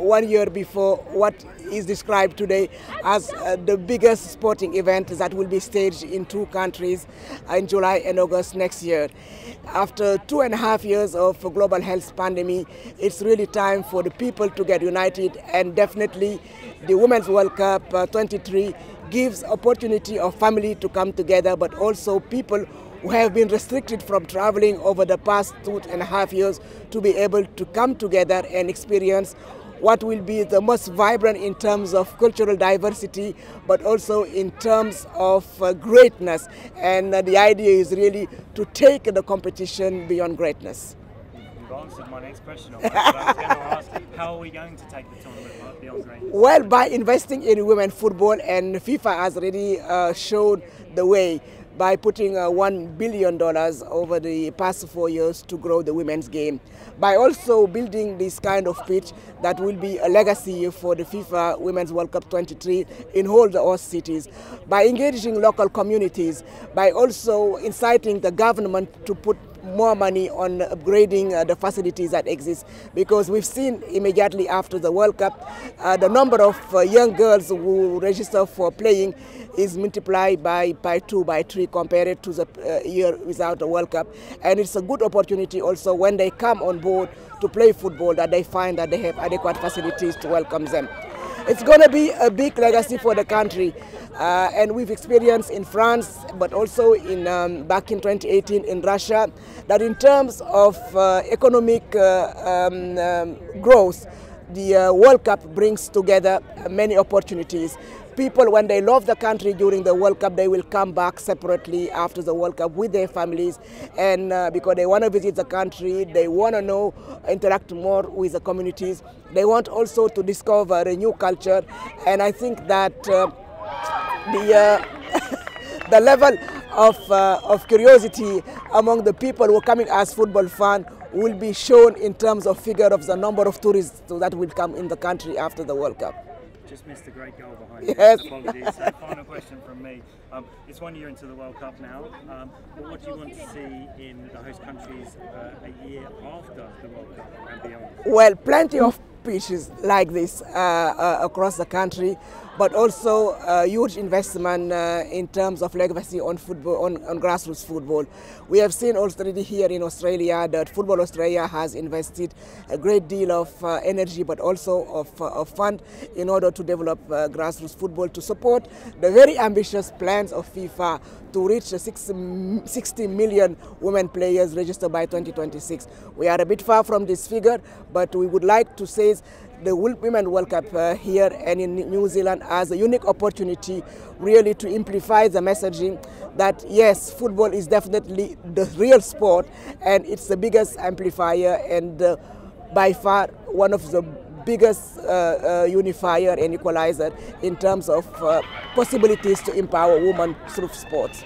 1 year before what is described today as the biggest sporting event that will be staged in 2 countries in July and August next year. After 2.5 years of global health pandemic, it's really time for the people to get united, and definitely the Women's World Cup 23 gives opportunity of family to come together, but also people who have been restricted from traveling over the past 2.5 years to be able to come together and experience what will be the most vibrant in terms of cultural diversity, but also in terms of greatness. And the idea is really to take the competition beyond greatness. You've answered my next question. I was going to ask, how are we going to take the tournament beyond greatness? Well, by investing in women's football, and FIFA has already shown the way by putting $1 billion over the past 4 years to grow the women's game. By also building this kind of pitch that will be a legacy for the FIFA Women's World Cup 23 in all the host cities. By engaging local communities, by also inciting the government to put more money on upgrading the facilities that exist, because we've seen immediately after the World Cup the number of young girls who register for playing is multiplied by 2, by 3 compared to the year without the World Cup. And it's a good opportunity also when they come on board to play football that they find that they have adequate facilities to welcome them. It's going to be a big legacy for the country, and we've experienced in France, but also in back in 2018 in Russia, that in terms of economic growth, the World Cup brings together many opportunities. People, when they love the country during the World Cup, they will come back separately after the World Cup with their families, and because they want to visit the country, they want to know, interact more with the communities. They want also to discover a new culture, and I think that the level of curiosity among the people who are coming as football fans will be shown in terms of figure of the number of tourists that will come in the country after the World Cup. Just missed a great goal behind Yes. you. Apologies. So final question from me. It's 1 year into the World Cup now, but what do you want to see in the host countries a year after the World Cup and beyond? Well, plenty of pitches like this across the country, but also huge investment in terms of legacy on football, on grassroots football. We have seen already here in Australia that Football Australia has invested a great deal of energy, but also of fund in order to develop grassroots football to support the very ambitious plans of FIFA to reach 60 million women players registered by 2026. We are a bit far from this figure, but we would like to say the Women's World Cup here and in New Zealand as a unique opportunity really to amplify the messaging that yes, football is definitely the real sport, and it's the biggest amplifier and by far one of the biggest unifier and equalizer in terms of possibilities to empower women through sports.